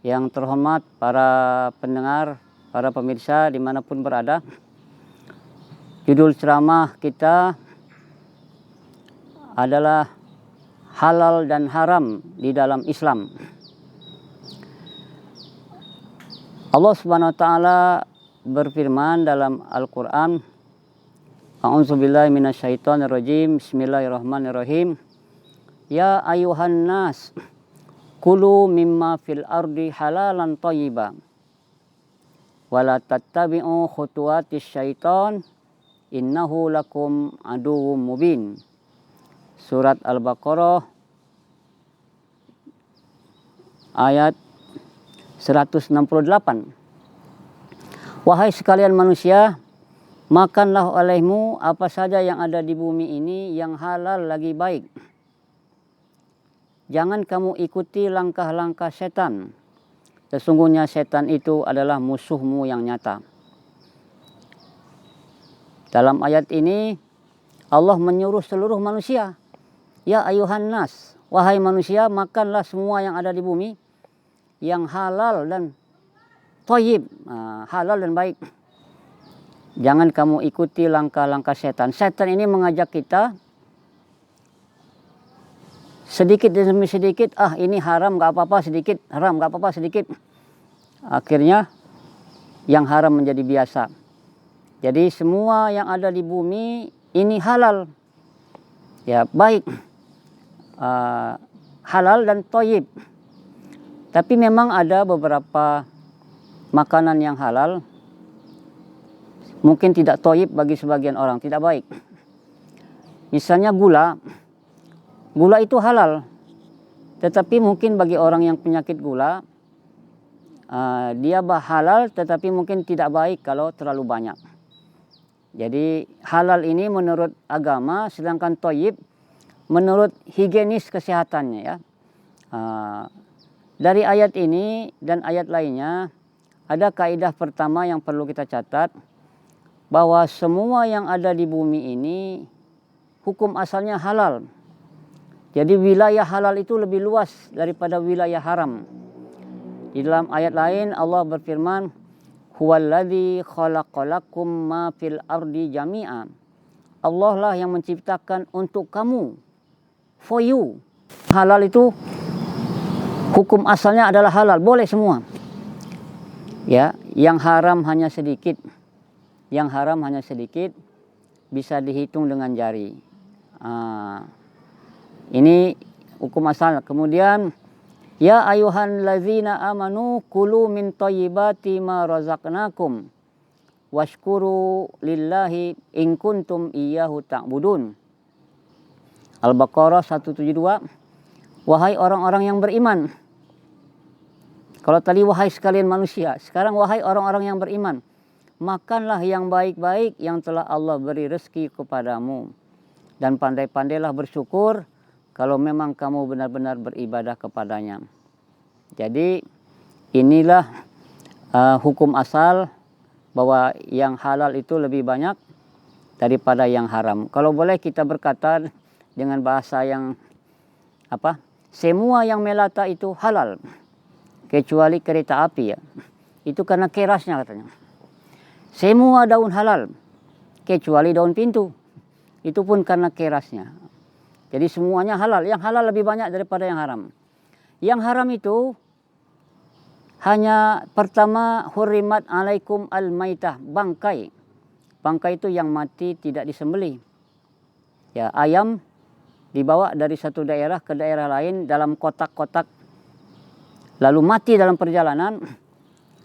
Yang terhormat para pendengar, para pemirsa dimanapun berada. Judul ceramah kita adalah halal dan haram di dalam Islam. Allah Subhanahu wa taala berfirman dalam Al-Qur'an, A'udzubillahi minasyaitonirrajim. Bismillahirrahmanirrahim. Ya ayuhan nas, kulu mimma fil ardi halalan thayyiba wala tattabi'u khutuwatis syaitan innahu lakum aduwwum mubin. Surat Al-Baqarah ayat 168. Wahai sekalian manusia, makanlah olehmu apa saja yang ada di bumi ini yang halal lagi baik. Jangan kamu ikuti langkah-langkah setan. Sesungguhnya setan itu adalah musuhmu yang nyata. Dalam ayat ini Allah menyuruh seluruh manusia. Ya ayuhan nas, wahai manusia, makanlah semua yang ada di bumi yang halal dan thayyib, halal dan baik. Jangan kamu ikuti langkah-langkah setan. Setan ini mengajak kita sedikit demi sedikit, ini haram gak apa-apa, sedikit haram gak apa-apa, sedikit. Akhirnya yang haram menjadi biasa. Jadi semua yang ada di bumi ini halal, ya baik, halal dan thayyib. Tapi memang ada beberapa makanan yang halal mungkin tidak thayyib bagi sebagian orang, tidak baik. Misalnya gula. Gula itu halal, tetapi mungkin bagi orang yang penyakit gula, dia halal tetapi mungkin tidak baik kalau terlalu banyak. Jadi halal ini menurut agama, sedangkan thayyib menurut higienis kesehatannya, ya. Dari ayat ini dan ayat lainnya ada kaidah pertama yang perlu kita catat, bahwa semua yang ada di bumi ini hukum asalnya halal. Jadi wilayah halal itu lebih luas daripada wilayah haram. Di dalam ayat lain Allah berfirman, huwallazi khalaqalakum ma fil ardi jami'a. Allah lah yang menciptakan untuk kamu, for you. Halal itu hukum asalnya adalah halal, boleh semua. Ya, yang haram hanya sedikit. Yang haram hanya sedikit, bisa dihitung dengan jari. Ini hukum asal. Kemudian, ya ayuhan lazina amanu kulu min thayyibati ma razaqnakum washkuru lillahi in kuntum iyyahu ta'budun. Al-Baqarah 172. Wahai orang-orang yang beriman. Kalau tadi wahai sekalian manusia, sekarang wahai orang-orang yang beriman. Makanlah yang baik-baik yang telah Allah beri rezeki kepadamu. Dan pandai-pandailah bersyukur kalau memang kamu benar-benar beribadah kepadanya. Jadi inilah hukum asal, bahwa yang halal itu lebih banyak daripada yang haram. Kalau boleh kita berkata dengan bahasa yang semua yang melata itu halal, kecuali kereta api, ya. Itu karena kerasnya katanya. Semua daun halal, kecuali daun pintu. Itu pun karena kerasnya. Jadi semuanya halal. Yang halal lebih banyak daripada yang haram. Yang haram itu hanya pertama, hurrimat alaikum al-maitah, bangkai. Bangkai itu yang mati tidak disembelih. Ya, ayam dibawa dari satu daerah ke daerah lain dalam kotak-kotak, lalu mati dalam perjalanan,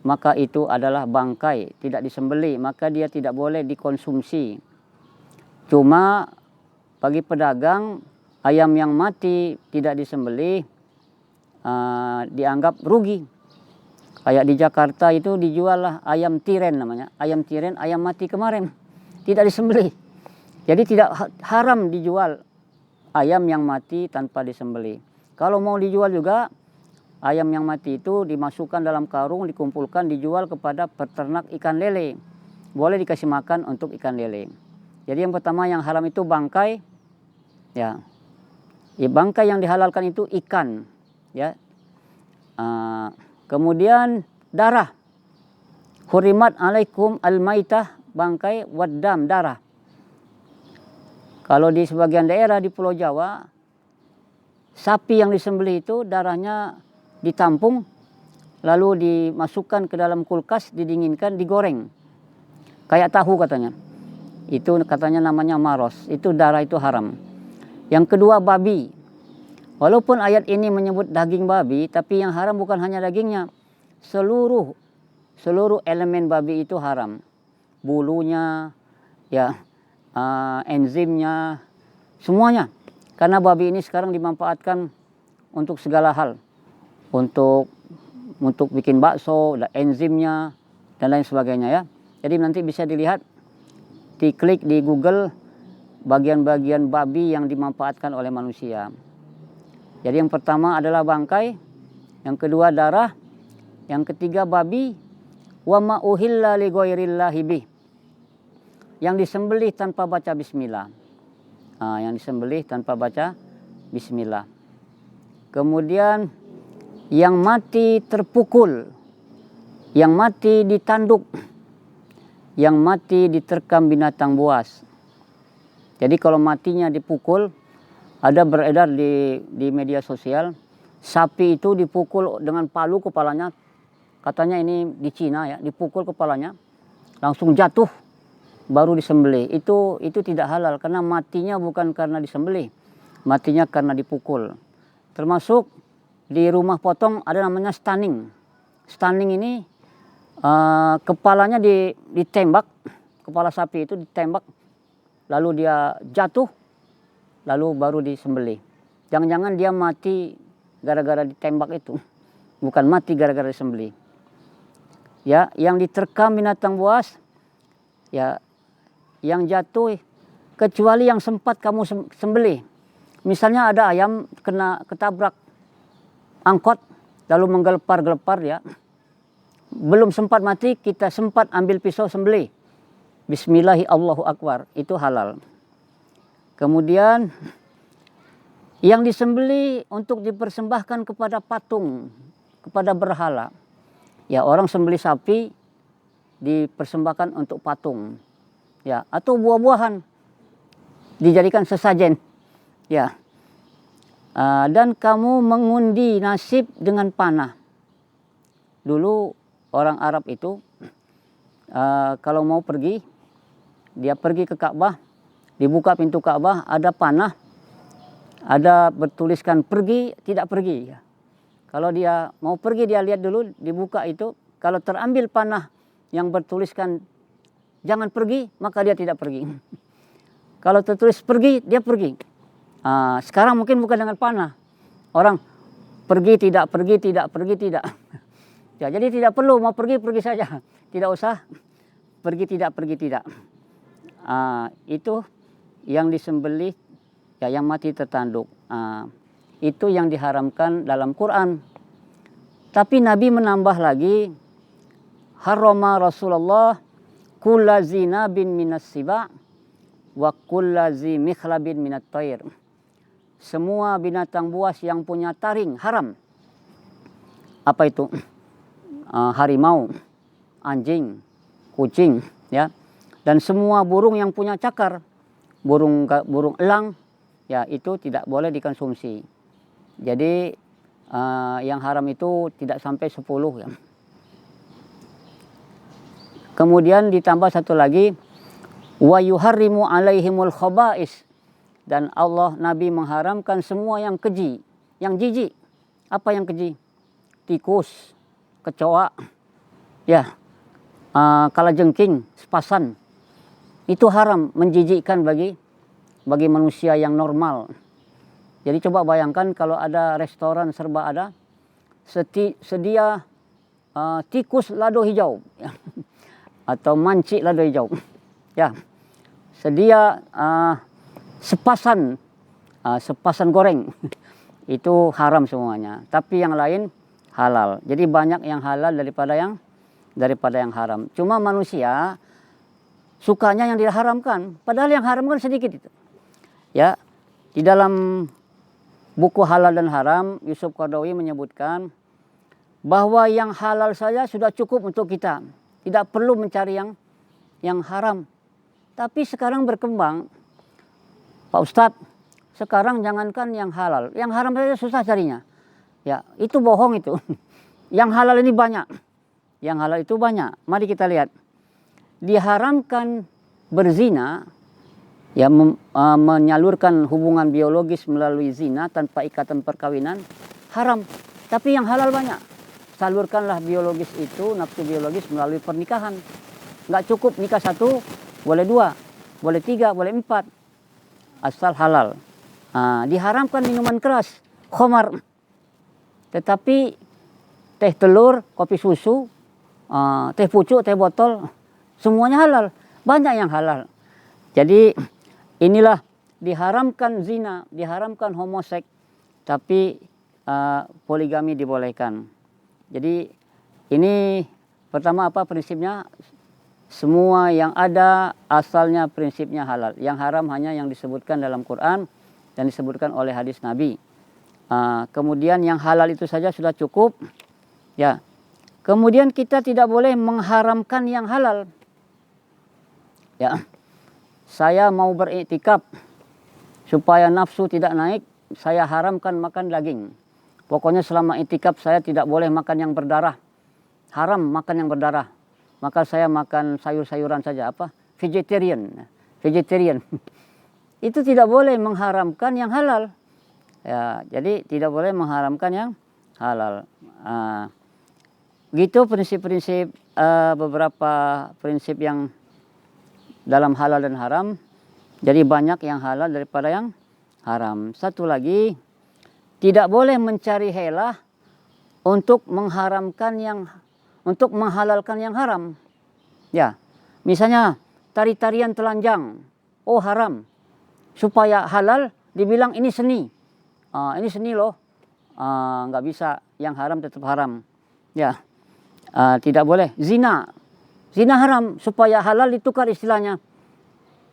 maka itu adalah bangkai, tidak disembelih, maka dia tidak boleh dikonsumsi. Cuma bagi pedagang, ayam yang mati tidak disembelih dianggap rugi. Kayak di Jakarta itu dijual lah ayam tiren namanya. Ayam tiren, ayam mati kemarin. Tidak disembelih. Jadi tidak haram dijual ayam yang mati tanpa disembelih. Kalau mau dijual juga, ayam yang mati itu dimasukkan dalam karung, dikumpulkan, dijual kepada peternak ikan lele. Boleh dikasih makan untuk ikan lele. Jadi yang pertama yang haram itu bangkai. Ya, bangkai yang dihalalkan itu ikan. Ya, Kemudian darah. Hurimat alaikum al-maitah, bangkai, waddam, darah. Kalau di sebagian daerah di Pulau Jawa, sapi yang disembelih itu darahnya ditampung, lalu dimasukkan ke dalam kulkas, didinginkan, digoreng. Kayak tahu katanya. Itu katanya namanya maros. Itu darah itu haram. Yang kedua babi. Walaupun ayat ini menyebut daging babi, tapi yang haram bukan hanya dagingnya. Seluruh elemen babi itu haram. Bulunya, ya, enzimnya, semuanya. Karena babi ini sekarang dimanfaatkan untuk segala hal. Untuk bikin bakso, enzimnya, dan lain sebagainya ya. Jadi nanti bisa dilihat, diklik di Google bagian-bagian babi yang dimanfaatkan oleh manusia. Jadi yang pertama adalah bangkai, yang kedua darah, yang ketiga babi, wa ma uhilla li ghairillahi bih. Yang disembelih tanpa baca bismillah. Yang disembelih tanpa baca bismillah. Kemudian yang mati terpukul, yang mati ditanduk, yang mati diterkam binatang buas. Jadi kalau matinya dipukul, ada beredar di media sosial, sapi itu dipukul dengan palu kepalanya, katanya ini di Cina ya, dipukul kepalanya, langsung jatuh, baru disembelih. Itu tidak halal, karena matinya bukan karena disembelih, matinya karena dipukul. Termasuk di rumah potong ada namanya stunning. Stunning ini kepalanya ditembak, kepala sapi itu ditembak, lalu dia jatuh, lalu baru disembelih. Jangan-jangan dia mati gara-gara ditembak itu, bukan mati gara-gara disembelih. Ya, yang diterkam binatang buas, ya, yang jatuh, kecuali yang sempat kamu sembelih. Misalnya ada ayam kena ketabrak angkot, lalu menggelepar-gelepar ya. Belum sempat mati, kita sempat ambil pisau sembelih. Bismillahi Allahu Akbar, itu halal. Kemudian yang disembelih untuk dipersembahkan kepada patung, kepada berhala. Ya, orang sembelih sapi dipersembahkan untuk patung. Ya, atau buah-buahan dijadikan sesajen. Ya. Dan kamu mengundi nasib dengan panah. Dulu orang Arab itu kalau mau pergi, dia pergi ke Ka'bah, dibuka pintu Ka'bah, ada panah, ada bertuliskan pergi, tidak pergi. Kalau dia mau pergi, dia lihat dulu, dibuka itu, kalau terambil panah yang bertuliskan jangan pergi, maka dia tidak pergi. Kalau tertulis pergi, dia pergi. Sekarang mungkin bukan dengan panah. Orang pergi, tidak pergi, tidak pergi, tidak. Ya, jadi tidak perlu, mau pergi, pergi saja. Tidak usah pergi, tidak pergi, tidak. Itu yang disembelih, ya, yang mati tertanduk. Itu yang diharamkan dalam Quran. Tapi Nabi menambah lagi, harama Rasulullah kulla zinabin minas siba wa kulla zi mikhlabin minat tayr. Semua binatang buas yang punya taring haram. Apa itu? Harimau, anjing, kucing, ya. Dan semua burung yang punya cakar, burung elang, ya, itu tidak boleh dikonsumsi. Jadi yang haram itu tidak sampai 10 ya. Kemudian ditambah satu lagi, wa yuharrimu alaihimul khaba'is, dan Allah Nabi mengharamkan semua yang keji, yang jijik. Apa yang keji? Tikus, kecoa, ya, kalajengking, sepasan. Itu haram, menjijikkan bagi manusia yang normal. Jadi coba bayangkan kalau ada restoran serba ada, sedia tikus lado hijau, ya. Atau mancik lado hijau, ya, sedia sepasan goreng, itu haram semuanya. Tapi yang lain halal. Jadi banyak yang halal daripada yang haram. Cuma manusia sukanya yang diharamkan, padahal yang haram kan sedikit itu. Ya, di dalam buku Halal dan Haram, Yusuf Qaradawi menyebutkan bahwa yang halal saja sudah cukup untuk kita. Tidak perlu mencari yang haram. Tapi sekarang berkembang, Pak Ustadz, sekarang jangankan yang halal, yang haram saja susah carinya. Ya, itu bohong itu. Yang halal ini banyak. Yang halal itu banyak. Mari kita lihat. Diharamkan berzina, ya, menyalurkan hubungan biologis melalui zina tanpa ikatan perkawinan, haram. Tapi yang halal banyak. Salurkanlah biologis itu, nafsu biologis melalui pernikahan. Nggak cukup nikah 1, boleh 2, boleh 3, boleh 4. Asal halal. Diharamkan minuman keras, khamar. Tetapi teh telur, kopi susu, teh pucuk, teh botol, semuanya halal. Banyak yang halal. Jadi inilah diharamkan zina, diharamkan homoseks, tapi poligami dibolehkan. Jadi ini pertama apa prinsipnya? Semua yang ada asalnya prinsipnya halal. Yang haram hanya yang disebutkan dalam Quran dan disebutkan oleh hadis Nabi. Kemudian yang halal itu saja sudah cukup. Ya. Kemudian kita tidak boleh mengharamkan yang halal. Ya. Saya mau beriktikaf supaya nafsu tidak naik, saya haramkan makan daging. Pokoknya selama iktikaf saya tidak boleh makan yang berdarah. Haram makan yang berdarah. Maka saya makan sayur-sayuran saja, apa? Vegetarian. Itu tidak boleh mengharamkan yang halal. Ya, jadi tidak boleh mengharamkan yang halal. Gitu prinsip-prinsip, beberapa prinsip yang dalam halal dan haram. Jadi banyak yang halal daripada yang haram. Satu lagi, tidak boleh mencari helah untuk menghalalkan yang haram. Ya, misalnya tari-tarian telanjang, oh haram. Supaya halal dibilang ini seni. Ini seni loh. Nggak bisa, yang haram tetap haram. Ya, tidak boleh. Zina haram, supaya halal ditukar istilahnya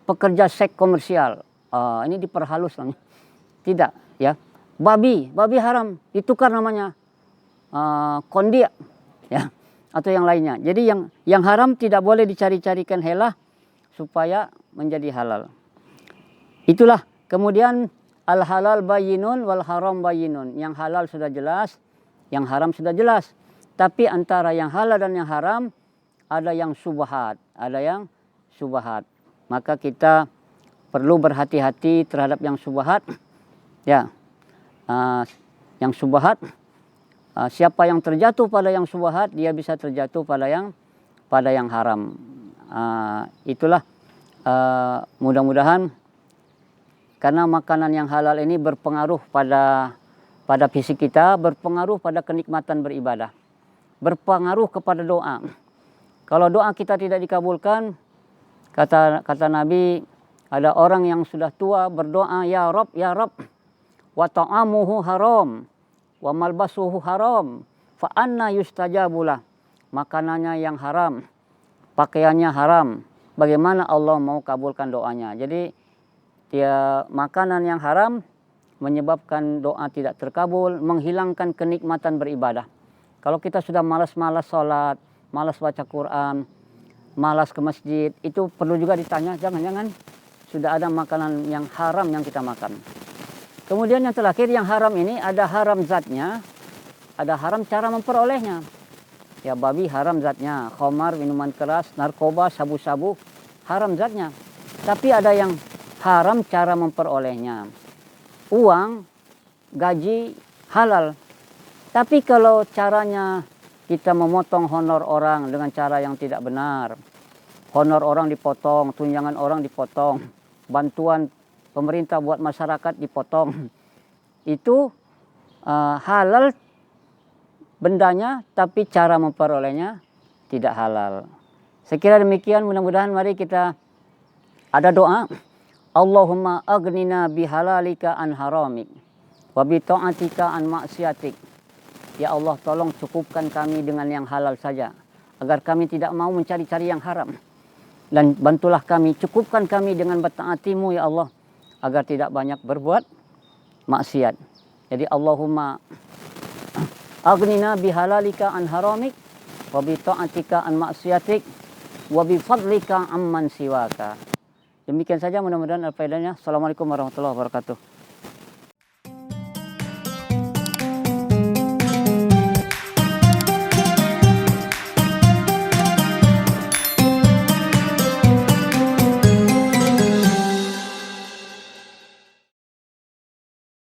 pekerja seks komersial. Ini diperhalus lah. Tidak, ya. Babi haram, ditukar namanya kondia, ya, atau yang lainnya. Jadi yang haram tidak boleh dicari-carikan helah supaya menjadi halal. Itulah. Kemudian al halal bayyinun wal haram bayyinun. Yang halal sudah jelas, yang haram sudah jelas. Tapi antara yang halal dan yang haram ada yang syubhat, Maka kita perlu berhati-hati terhadap yang syubhat. Ya. Yang syubhat, siapa yang terjatuh pada yang syubhat, dia bisa terjatuh pada yang haram. Itulah, mudah-mudahan, karena makanan yang halal ini berpengaruh pada fisik kita, berpengaruh pada kenikmatan beribadah, berpengaruh kepada doa. Kalau doa kita tidak dikabulkan, kata Nabi, ada orang yang sudah tua berdoa, ya Rabb, wa ta'amuhu haram, wa malbasuhu haram, fa anna yustajabulah. Makanannya yang haram, pakaiannya haram, bagaimana Allah mau kabulkan doanya? Jadi makanan yang haram menyebabkan doa tidak terkabul, menghilangkan kenikmatan beribadah. Kalau kita sudah malas-malas sholat, malas baca Quran, malas ke masjid, itu perlu juga ditanya, jangan-jangan sudah ada makanan yang haram yang kita makan. Kemudian yang terakhir, yang haram ini ada haram zatnya, ada haram cara memperolehnya. Ya, babi haram zatnya, khamar, minuman keras, narkoba, sabu-sabu, haram zatnya. Tapi ada yang haram cara memperolehnya. Uang, gaji, halal. Tapi kalau caranya kita memotong honor orang dengan cara yang tidak benar, honor orang dipotong, tunjangan orang dipotong, bantuan pemerintah buat masyarakat dipotong, itu halal bendanya, tapi cara memperolehnya tidak halal. Saya kira demikian, mudah-mudahan mari kita ada doa. Allahumma aghnina bihalalika an haramik wa bi ta'atika an maksiatik. Ya Allah, tolong cukupkan kami dengan yang halal saja, agar kami tidak mau mencari-cari yang haram. Dan bantulah kami, cukupkan kami dengan bertaat-Mu ya Allah, agar tidak banyak berbuat maksiat. Jadi Allahumma Aghnina bihalalika an haramik wa bi ta'atika an maksiatik wa bi fadlika amman siwaka. Demikian saja, mudah-mudahan ada faedahnya. Assalamualaikum warahmatullahi wabarakatuh.